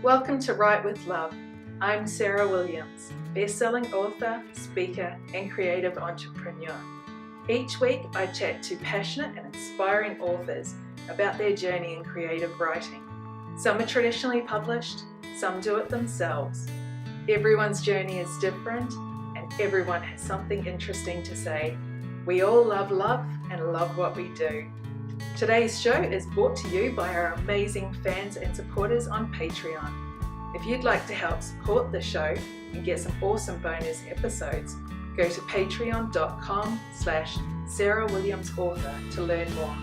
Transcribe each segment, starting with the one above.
Welcome to Write with Love. I'm Sarah Williams, best-selling author, speaker, and creative entrepreneur. Each week, I chat to passionate and inspiring authors about their journey in creative writing. Some are traditionally published, some do it themselves. Everyone's journey is different, and everyone has something interesting to say. We all love love and love what we do. Today's show is brought to you by our amazing fans and supporters on Patreon. If you'd like to help support the show and get some awesome bonus episodes, go to patreon.com/SarahWilliamsAuthor to learn more.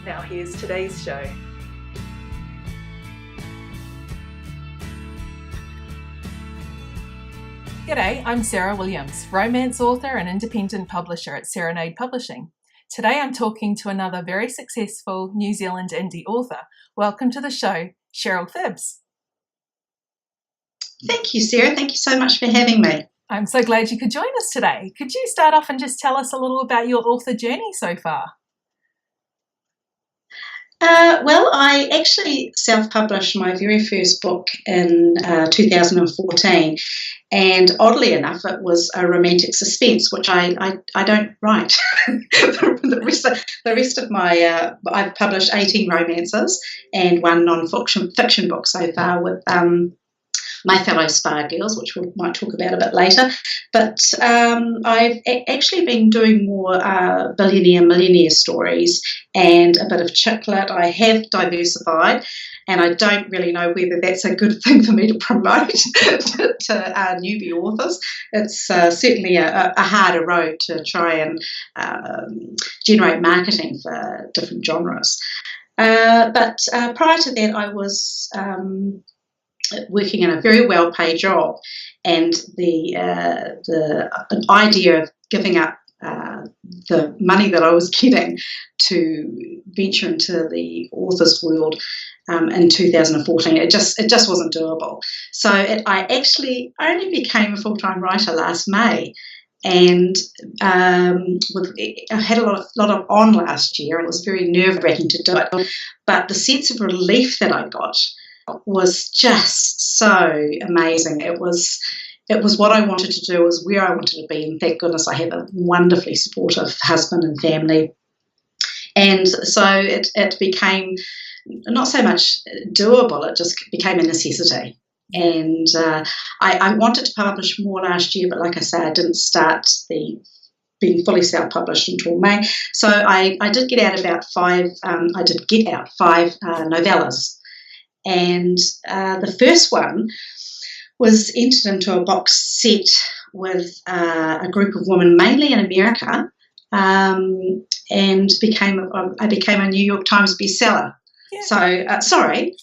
Now here's today's show. G'day, I'm Sarah Williams, romance author and independent publisher at Serenade Publishing. Today I'm talking to another very successful New Zealand indie author. Welcome to the show, Cheryl Phipps. Thank you, Sarah. Thank you so much for having me. I'm so glad you could join us today. Could you start off and just tell us a little about your author journey so far? Well, I actually self-published my very first book in 2014, and oddly enough, it was a romantic suspense, which I don't write. the rest of my I've published 18 romances and one non-fiction book so far with my fellow Spa Girls, which we might talk about a bit later. But I've actually been doing more billionaire, millennial stories and a bit of chick lit. I have diversified, and I don't really know whether that's a good thing for me to promote to newbie authors. It's certainly a harder road to try and generate marketing for different genres. But prior to that, I was working in a very well-paid job, and the idea of giving up the money that I was getting to venture into the author's world in 2014, it just wasn't doable. So I actually only became a full-time writer last May, and I had a lot of on last year. It was very nerve-wracking to do it, but the sense of relief that I got was just so amazing. It was what I wanted to do, it was where I wanted to be, and thank goodness I have a wonderfully supportive husband and family. And so it became not so much doable, it just became a necessity. And I wanted to publish more last year, but like I say, I didn't start being fully self-published until May. So I did get out about five novellas. And the first one was entered into a box set with a group of women, mainly in America, and I became a New York Times bestseller. Yeah. So, sorry,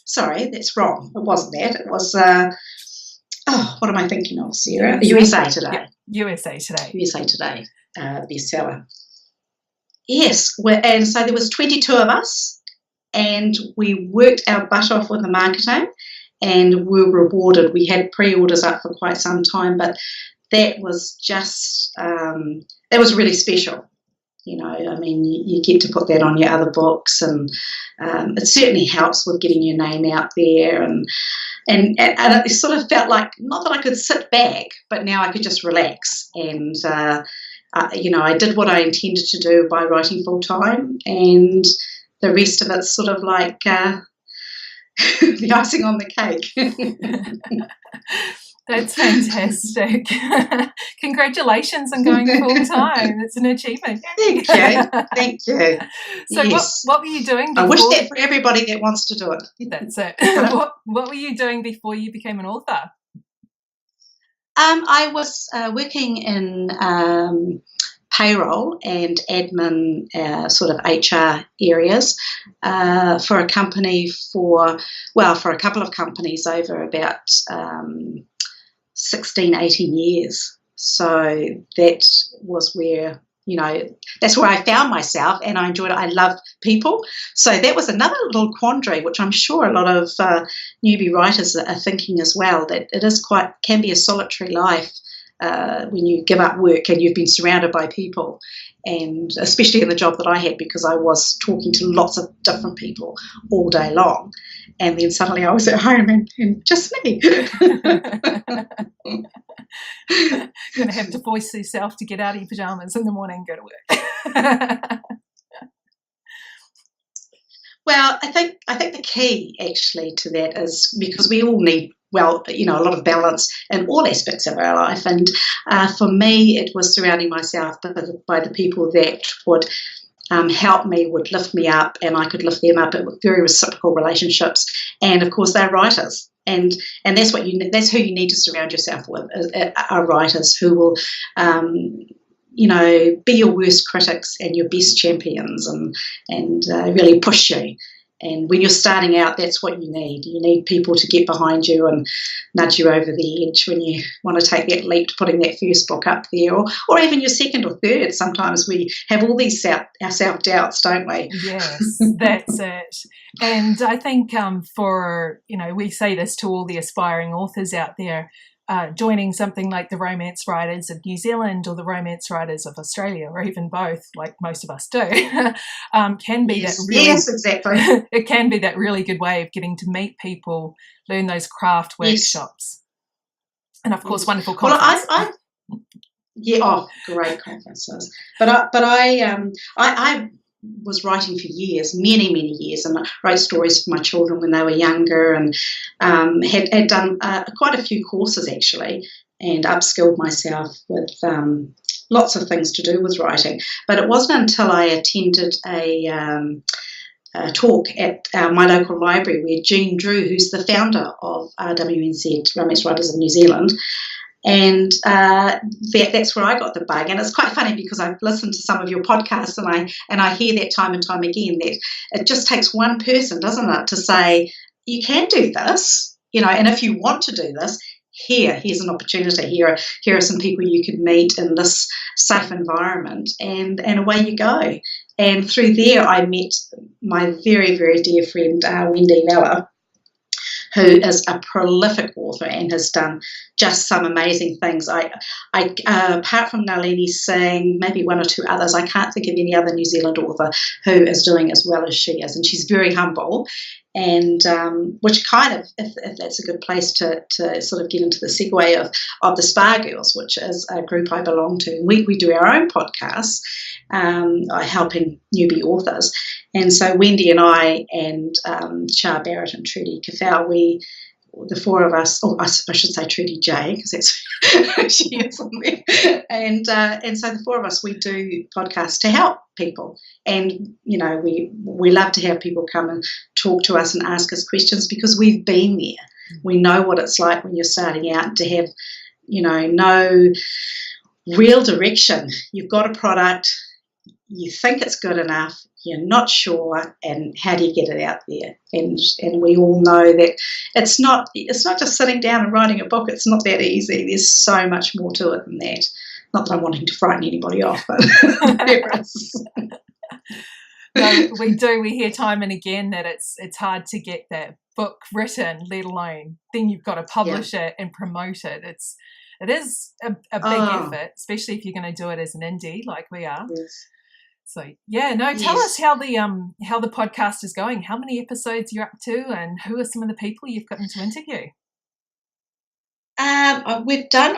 that's wrong. It wasn't that. It was, what am I thinking of, Sarah? USA Today. Yeah. USA Today. USA Today bestseller. Yes, and so there was 22 of us, and we worked our butt off with the marketing, and we were rewarded. We had pre-orders up for quite some time, but that was just, that was really special. You know, I mean, you get to put that on your other books, and it certainly helps with getting your name out there. And it sort of felt like, not that I could sit back, but now I could just relax. And, I did what I intended to do by writing full-time, and the rest of it's sort of like the icing on the cake. That's fantastic. Congratulations on going full-time. It's an achievement. Thank you. So yes. what were you doing before? I wish that for everybody that wants to do it. That's it. What were you doing before you became an author? I was working in payroll and admin, sort of HR areas for a company for a couple of companies over about 16, 18 years. So that was where, that's where I found myself, and I enjoyed it. I love people. So that was another little quandary, which I'm sure a lot of newbie writers are thinking as well, that it is can be a solitary life when you give up work and you've been surrounded by people, and especially in the job that I had, because I was talking to lots of different people all day long, and then suddenly I was at home and just me. You're going to have to force yourself to get out of your pajamas in the morning and go to work. Well, I think the key actually to that is because we all need, well, a lot of balance in all aspects of our life. And for me, it was surrounding myself by the people that would help me, would lift me up, and I could lift them up. It was very reciprocal relationships. And of course, they're writers. And that's that's who you need to surround yourself with, are writers who will be your worst critics and your best champions, and really push you. And when you're starting out, that's what you need. You need people to get behind you and nudge you over the edge when you want to take that leap to putting that first book up there, or even your second or third. Sometimes we have all these self-doubts, don't we? Yes, that's it. And I think we say this to all the aspiring authors out there, joining something like the Romance Writers of New Zealand or the Romance Writers of Australia, or even both, like most of us do, can be that really, yes, exactly. It can be that really good way of getting to meet people, learn those craft workshops, and of course, wonderful conferences. Well, great conferences. But I was writing for years, many years, and I wrote stories for my children when they were younger, and had done quite a few courses actually, and upskilled myself with lots of things to do with writing. But it wasn't until I attended a talk at my local library where Jean Drew, who's the founder of RWNZ, Romance Writers of New Zealand, and that's where I got the bug. And it's quite funny because I've listened to some of your podcasts, and I hear that time and time again, that it just takes one person, doesn't it, to say, you can do this, and if you want to do this, here's an opportunity. Here are some people you could meet in this safe environment, and away you go. And through there, I met my very, very dear friend, Wendy Miller, who is a prolific author and has done just some amazing things. I apart from Nalini Singh, maybe one or two others, I can't think of any other New Zealand author who is doing as well as she is. And she's very humble, and which kind of, if that's a good place to sort of get into the segue of the Spa Girls, which is a group I belong to. And we do our own podcasts, helping newbie authors. And so Wendy and I and Char Barrett and Trudy Kafal, the four of us, I should say Trudy J, because that's she is on there. And so the four of us, we do podcasts to help people. And, we love to have people come and talk to us and ask us questions, because we've been there. We know what it's like when you're starting out to have, no real direction. You've got a product, you think it's good enough, you're not sure, and how do you get it out there? And we all know that it's not just sitting down and writing a book. It's not that easy. There's so much more to it than that. Not that I'm wanting to frighten anybody off, but there is. No, we do. We hear time and again that it's hard to get that book written, let alone then you've got to publish it and promote it. It is a big effort, especially if you're going to do it as an indie like we are. Yes. So tell us how the podcast is going. How many episodes you're up to, and who are some of the people you've gotten to interview?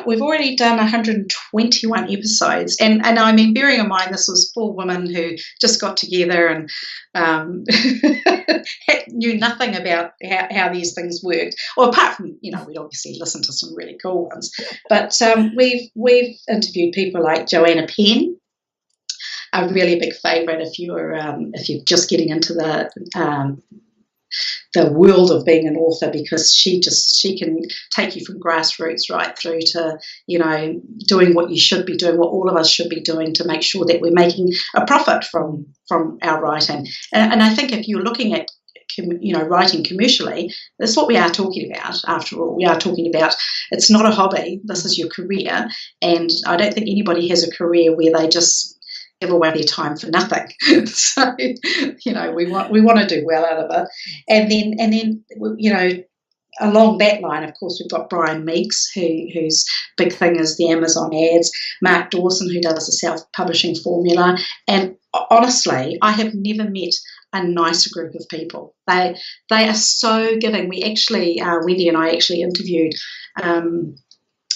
We've already done 121 episodes, and I mean, bearing in mind this was four women who just got together and knew nothing about how these things worked. Well, apart from we'd obviously listened to some really cool ones, but we've interviewed people like Joanna Pin, a really big favourite if you're just getting into the world of being an author, because she can take you from grassroots right through to doing what you should be doing, what all of us should be doing to make sure that we're making a profit from our writing. And I think if you're looking at writing commercially, that's what we are talking about. After all, we are talking about, it's not a hobby, this is your career, and I don't think anybody has a career where they just give away their time for nothing. So we want to do well out of it, and then along that line, of course, we've got Brian Meeks, whose big thing is the Amazon ads, Mark Dawson, who does the self-publishing formula, and honestly, I have never met a nicer group of people. They are so giving. We actually, Wendy and I actually interviewed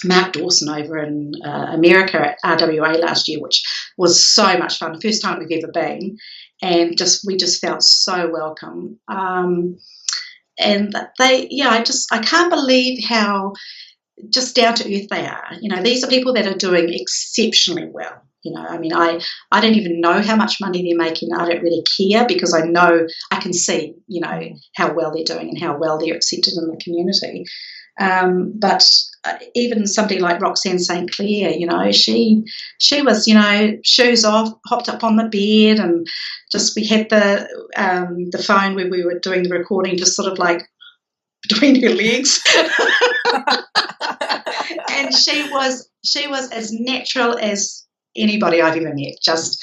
Mark Dawson over in America at RWA last year, which was so much fun. The first time we've ever been, and we just felt so welcome. And I can't believe how just down to earth they are. These are people that are doing exceptionally well. I mean, I don't even know how much money they're making. I don't really care because I know I can see, how well they're doing and how well they're accepted in the community. But even somebody like Roxanne St. Clair, she was, shoes off, hopped up on the bed, and we had the phone where we were doing the recording just sort of like between her legs. And she was as natural as anybody I've ever met, just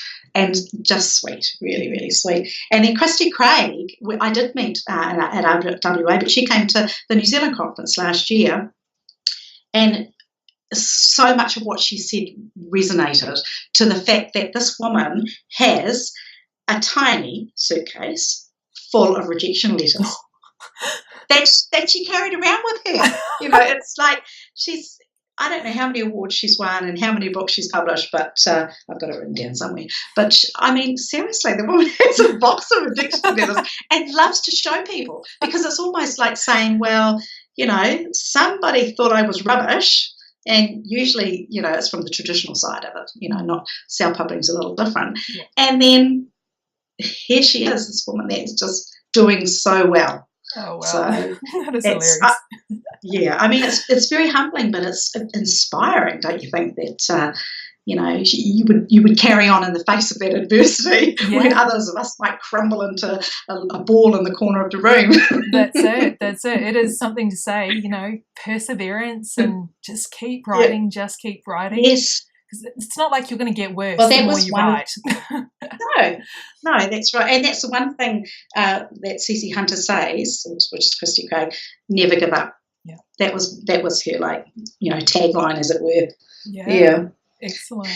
sweet, really, really sweet. And then Christy Craig, I did meet at RWA, but she came to the New Zealand conference last year, and so much of what she said resonated to the fact that this woman has a tiny suitcase full of rejection letters that she carried around with her. It's like I don't know how many awards she's won and how many books she's published, but I've got it written down somewhere. But, I mean, seriously, the woman has a box of rejection letters and loves to show people, because it's almost like saying, well, somebody thought I was rubbish, and usually, it's from the traditional side of it, not self-publishing is a little different. Yeah. And then here she is, this woman that's just doing so well. Oh, wow. So that is hilarious. Yeah, I mean, it's very humbling, but it's inspiring, don't you think, that, you would carry on in the face of that adversity, when others of us might crumble into a ball in the corner of the room. That's it. It is something to say, perseverance, and just keep writing, just keep writing. Yes. Because it's not like you're going to get worse the more you write. No, that's right. And that's the one thing that Cece Hunter says, which is Christy Craig, never give up. Yeah. That was her, tagline, as it were. Yeah. Excellent.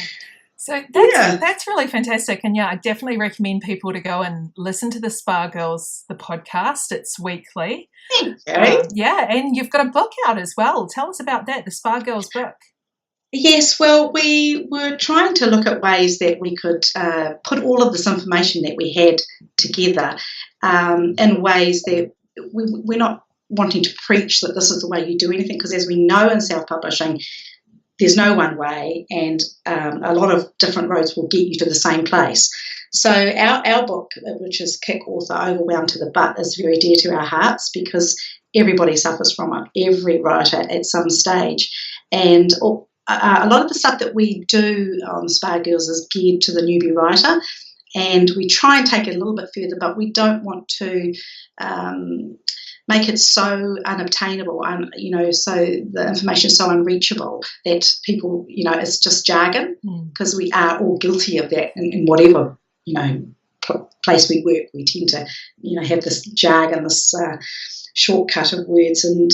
So that's really fantastic. And I definitely recommend people to go and listen to the Spa Girls, the podcast. It's weekly. Okay. And you've got a book out as well. Tell us about that, the Spa Girls book. Yes, well, we were trying to look at ways that we could put all of this information that we had together in ways that we're not wanting to preach that this is the way you do anything, because as we know in self-publishing, there's no one way, and a lot of different roads will get you to the same place. So our book, which is Kick Author Overwhelmed to the Butt, is very dear to our hearts, because everybody suffers from it, every writer at some stage. And a lot of the stuff that we do on Spa Girls is geared to the newbie writer, and we try and take it a little bit further, but we don't want to make it so unobtainable, so the information is so unreachable that people, it's just jargon, because we are all guilty of that in whatever, place we work. We tend to, have this jargon, this shortcut of words, and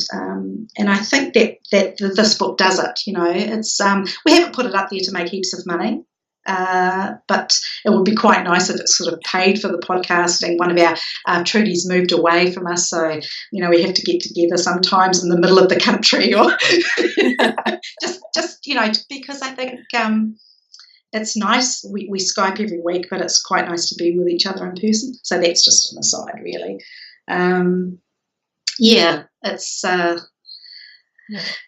I think that this book does it. It's we haven't put it up there to make heaps of money, but it would be quite nice if it sort of paid for the podcasting. One of our Trudies moved away from us, so we have to get together sometimes in the middle of the country, or just because I think it's nice. We Skype every week, but it's quite nice to be with each other in person. So that's just an aside, really.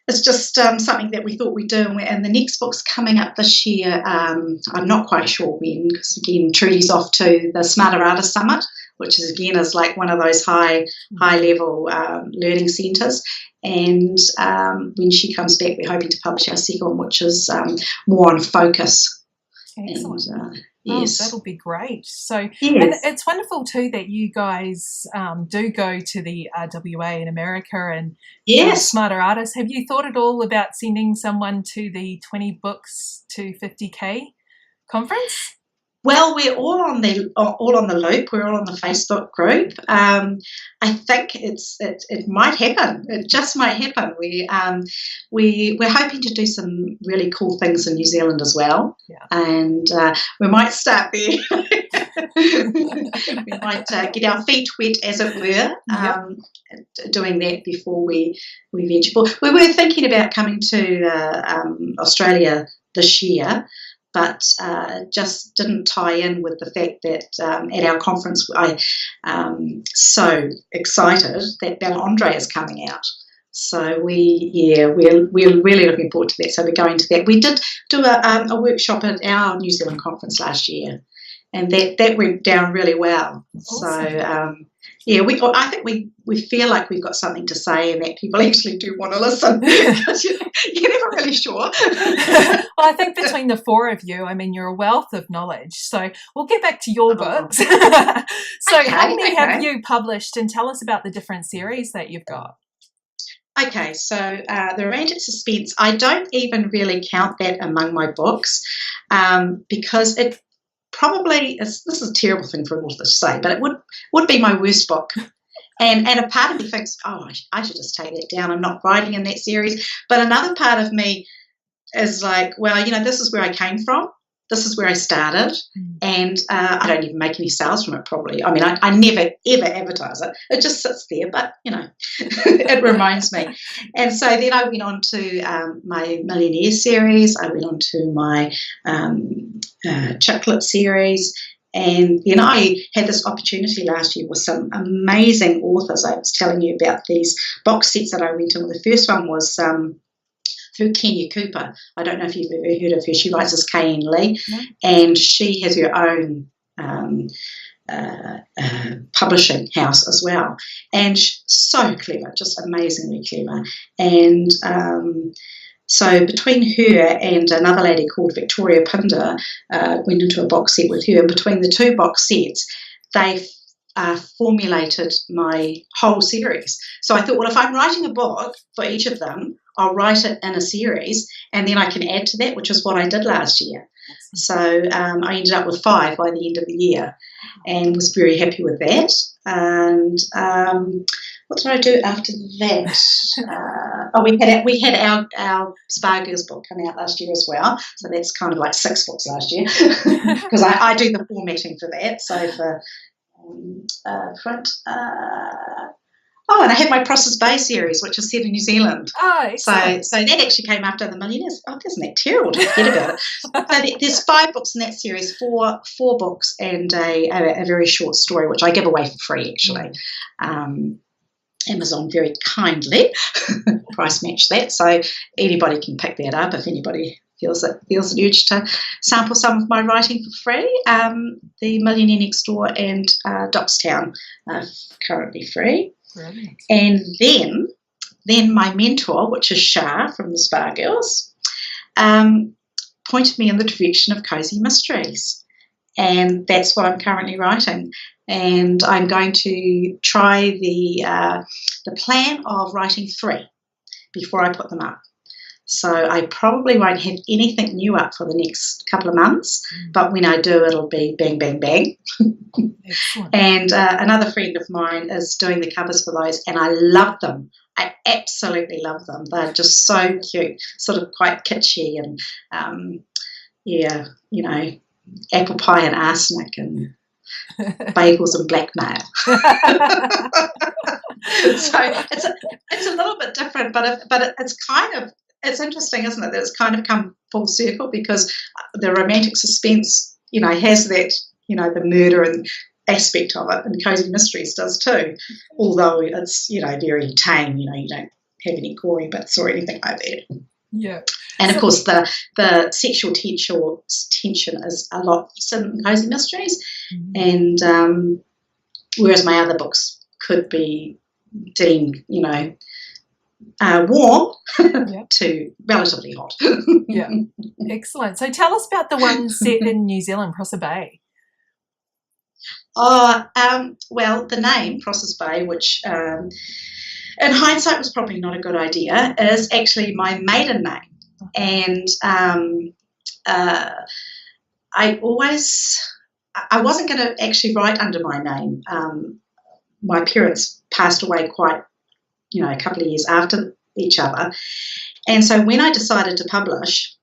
It's just something that we thought we'd do, and the next book's coming up this year. I'm not quite sure when, because again, Trudy's off to the Smarter Artist Summit, which is like one of those high level learning centres. And when she comes back, we're hoping to publish our second, which is more on focus. Excellent. And, yes. Oh, that'll be great. So, yes. And it's wonderful too that you guys do go to the RWA in America and Smarter Artists. Have you thought at all about sending someone to the 20 books to 50K conference? Well, we're all on the loop. We're all on the Facebook group. I think it might happen. It just might happen. We're hoping to do some really cool things in New Zealand as well, and we might start there. We might get our feet wet, as it were, doing that before we venture. We were thinking about coming to Australia this year, but just didn't tie in with the fact that at our conference I'm so excited that Bella Andre is coming out. So we're really looking forward to that. So we're going to that. We did do a workshop at our New Zealand conference last year, and that went down really well. Awesome. So I think we feel like we've got something to say and that people actually do want to listen, because you're never really sure. Well, I think between the four of you, I mean, you're a wealth of knowledge. So we'll get back to your books. So how many have you published, and tell us about the different series that you've got? Okay, so the romantic suspense, I don't even really count that among my books, because it probably this is a terrible thing for an author to say, but it would be my worst book. And a part of me thinks, oh, I should just take that down. I'm not writing in that series. But another part of me is like, well, this is where I came from. This is where I started. And I don't even make any sales from it, probably. I mean, I never, ever advertise it. It just sits there, but, it reminds me. And so then I went on to my Millionaire series. I went on to my Chocolate series. And then I had this opportunity last year with some amazing authors. I was telling you about these box sets that I went in. The first one was through Kenya Cooper. I don't know if you've ever heard of her. She writes as K.N. Lee, and she has her own publishing house as well. And so clever, just amazingly clever. And so between her and another lady called Victoria Pinder, went into a box set with her. And between the two box sets, they formulated my whole series. So I thought, well, if I'm writing a book for each of them, I'll write it in a series, and then I can add to that, which is what I did last year. So I ended up with 5 by the end of the year, and was very happy with that. And what did I do after that? We had our Spa Girls book come out last year as well. So that's kind of like 6 books last year, because I do the formatting for that. So for print. And I had my Prosser's Bay series, which is set in New Zealand. Oh, so that actually came after the Millionaires. Oh, isn't that terrible to forget about it? So there's 5 books in that series, four books and a very short story, which I give away for free, actually. Amazon very kindly price match that, so anybody can pick that up if anybody feels an urge to sample some of my writing for free. The Millionaire Next Door and Dockstown are currently free. Brilliant. And then my mentor, which is Shah from the Spa Girls, pointed me in the direction of cozy mysteries, and that's what I'm currently writing. And I'm going to try the plan of writing 3 before I put them up. So I probably won't have anything new up for the next couple of months, but when I do, it'll be bang, bang, bang. Excellent. And another friend of mine is doing the covers for those, and I love them. I absolutely love them. They're just so cute, sort of quite kitschy, and apple pie and arsenic and bagels and blackmail. So it's a little bit different, but it's kind of, it's interesting, isn't it, that it's kind of come full circle, because the romantic suspense, has that, the murder and aspect of it, and Cozy Mysteries does too, although it's, very tame, you don't have any gory bits or anything like that. Yeah. And of course the sexual tension is a lot in Cozy Mysteries, and whereas my other books could be deemed, warm to relatively hot. Yeah, excellent. So tell us about the one set in New Zealand, Prosser Bay. Well, the name Prosser's Bay, which in hindsight was probably not a good idea, is actually my maiden name. And I wasn't going to actually write under my name. My parents passed away quite, a couple of years after each other. And so when I decided to publish,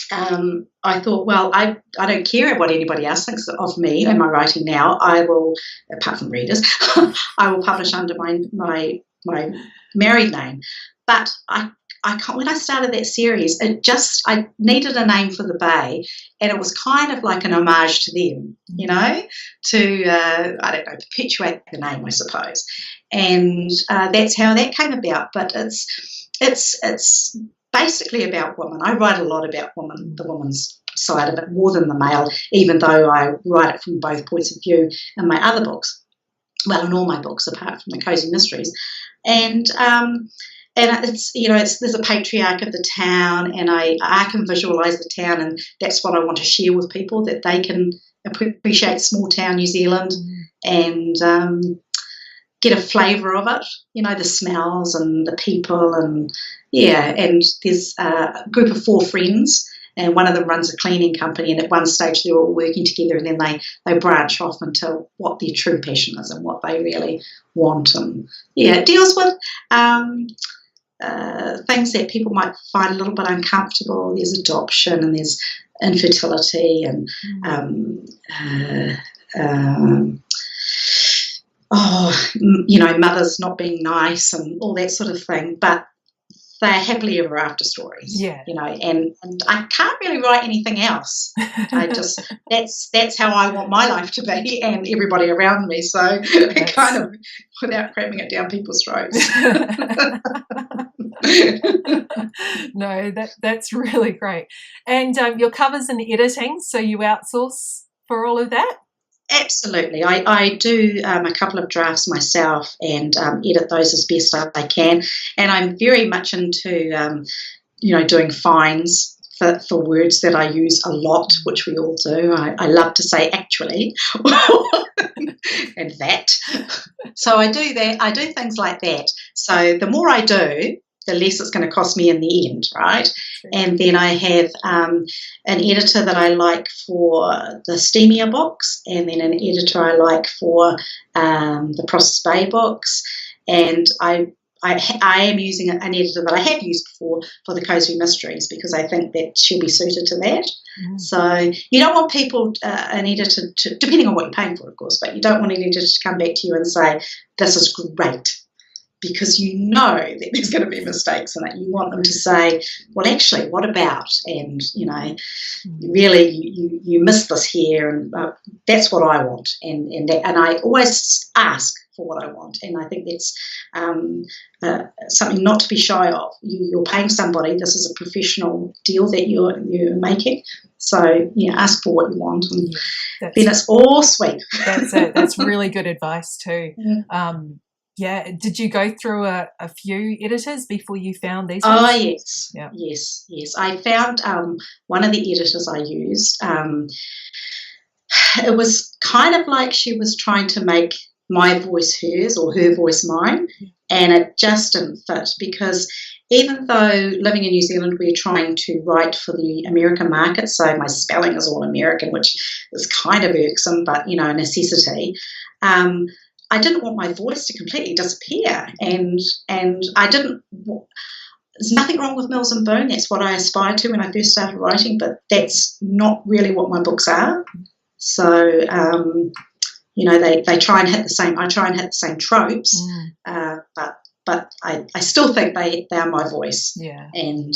I thought, well, I don't care what anybody else thinks of me and my writing now. I will, apart from readers, I will publish under my married name. But when I started that series, I needed a name for the Bay, and it was kind of like an homage to them, to I don't know, perpetuate the name, I suppose. And that's how that came about. But it's basically about women. I write a lot about women, the woman's side of it, more than the male, even though I write it from both points of view in my other books. Well, in all my books, apart from the Cozy Mysteries. And it's, there's a patriarch of the town, and I can visualise the town, and that's what I want to share with people, that they can appreciate small town New Zealand and get a flavour of it, the smells and the people, and and there's a group of 4 friends, and one of them runs a cleaning company, and at one stage they're all working together, and then they branch off into what their true passion is and what they really want, and it deals with things that people might find a little bit uncomfortable. There's adoption, and there's infertility, and mothers not being nice and all that sort of thing, but they're happily ever after stories, and I can't really write anything else. That's how I want my life to be, and everybody around me, so kind of without cramming it down people's throats. No, that's really great. And your covers and editing, so you outsource for all of that? Absolutely. I do a couple of drafts myself and edit those as best I can. And I'm very much into, doing fines for words that I use a lot, which we all do. I love to say actually and that. So I do that. I do things like that. So the more I do, the less it's going to cost me in the end, right? And then I have an editor that I like for the steamier books, and then an editor I like for the Process Bay books, and I am using an editor that I have used before for the Cozy Mysteries, because I think that she'll be suited to that. So you don't want people, an editor, to, depending on what you're paying for, of course, but you don't want an editor to come back to you and say, this is great, because you know that there's going to be mistakes in it. You want them to say, well, actually, what about? And, really, you missed this here, and that's what I want. And I always ask for what I want, and I think that's something not to be shy of. You're paying somebody. This is a professional deal that you're making. So, ask for what you want, and then it's all sweet. That's really good advice too. Did you go through a few editors before you found these ones? Oh, yes. Yeah. Yes. I found one of the editors I used. It was kind of like she was trying to make my voice hers or her voice mine, and it just didn't fit, because even though living in New Zealand we're trying to write for the American market, so my spelling is all American, which is kind of irksome, but, a necessity. I didn't want my voice to completely disappear, and I didn't. There's nothing wrong with Mills and Boon. That's what I aspired to when I first started writing, but that's not really what my books are. So, they try and hit the same. I try and hit the same tropes, but I still think they are my voice. Yeah. And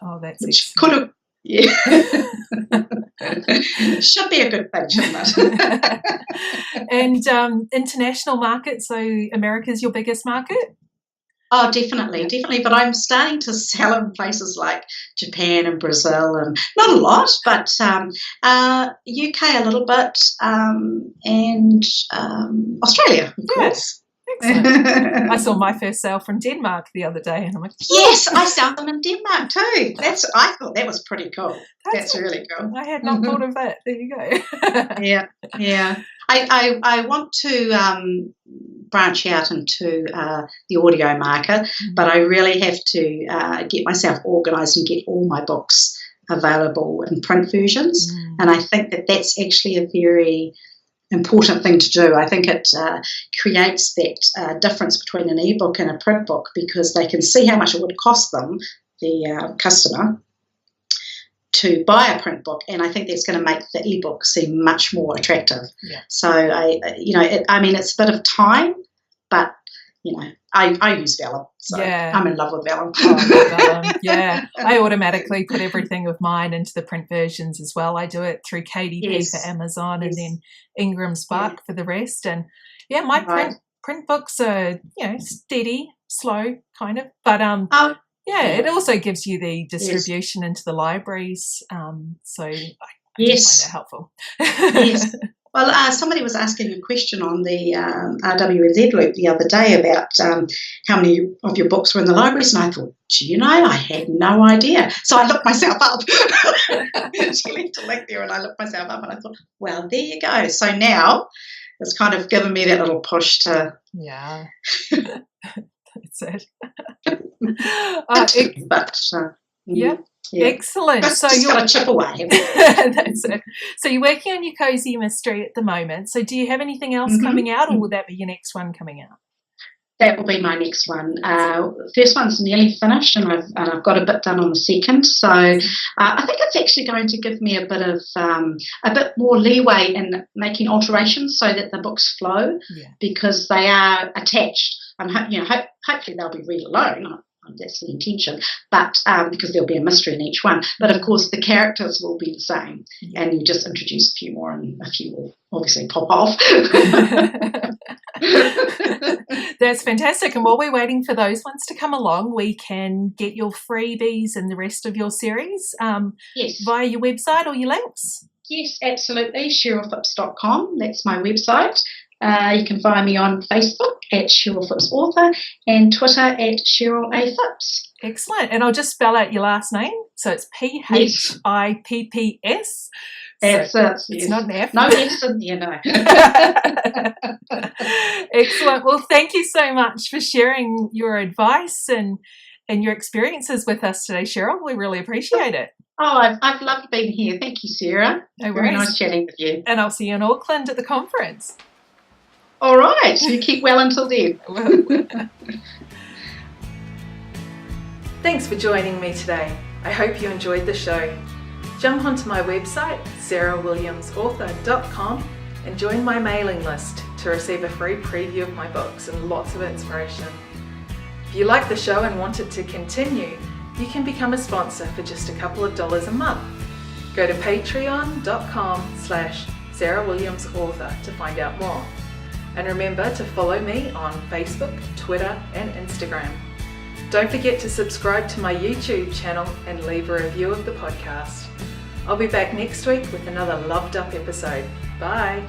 Oh, that's which could have. Yeah. Should be a good thing, shouldn't it? And international market, so America's your biggest market? Oh, definitely. But I'm starting to sell in places like Japan and Brazil, and not a lot, but UK a little bit, and Australia, of course. Excellent. I saw my first sale from Denmark the other day, and I'm like, yes, I sell them in Denmark too. I thought that was pretty cool. That's really cool. I had not thought of that. There you go. Yeah. I want to branch out into the audio market, but I really have to get myself organised and get all my books available in print versions. And I think that that's actually a very important thing to do. I think it creates that difference between an ebook and a print book, because they can see how much it would cost them, the customer, to buy a print book, and I think that's going to make the ebook seem much more attractive. Yeah. So it's a bit of time, but I use vellum, so I'm in love with vellum. Yeah, I automatically put everything of mine into the print versions as well. I do it through KDP for Amazon, and then Ingram Spark for the rest. And my print books are steady, slow kind of, but it also gives you the distribution into the libraries. So I do find that helpful. Yes. Well, somebody was asking a question on the RWNZ loop the other day about how many of your books were in the libraries, and I thought, I had no idea. So I looked myself up. She left a link there, and I looked myself up, and I thought, well, there you go. So now it's kind of given me that little push to... Yeah. That's it. Excellent. So you're got to chip away. That's it. So you're working on your cozy mystery at the moment. So do you have anything else coming out, or will that be your next one coming out? That will be my next one. The first one's nearly finished, and I've got a bit done on the second. So I think it's actually going to give me a bit more leeway in making alterations so that the books flow, because they are attached. Hopefully they'll be read alone. That's the intention, but because there'll be a mystery in each one. But of course, the characters will be the same, and you just introduce a few more, and a few will obviously pop off. That's fantastic. And while we're waiting for those ones to come along, we can get your freebies and the rest of your series via your website or your links. Yes, absolutely. CherylPhipps.com. That's my website. You can find me on Facebook at Cheryl Phipps Author, and Twitter at Cheryl A. Phipps. Excellent. And I'll just spell out your last name. So it's Phipps. That's it. It's not an F. No S in Excellent. Well, thank you so much for sharing your advice and your experiences with us today, Cheryl. We really appreciate it. Oh, I've loved being here. Thank you, Sarah. No worries. Very nice chatting with you. And I'll see you in Auckland at the conference. All right. You keep well until then. Thanks for joining me today. I hope you enjoyed the show. Jump onto my website, sarahwilliamsauthor.com, and join my mailing list to receive a free preview of my books and lots of inspiration. If you like the show and want it to continue, you can become a sponsor for just a couple of dollars a month. Go to patreon.com/sarahwilliamsauthor to find out more. And remember to follow me on Facebook, Twitter, and Instagram. Don't forget to subscribe to my YouTube channel and leave a review of the podcast. I'll be back next week with another loved up episode. Bye.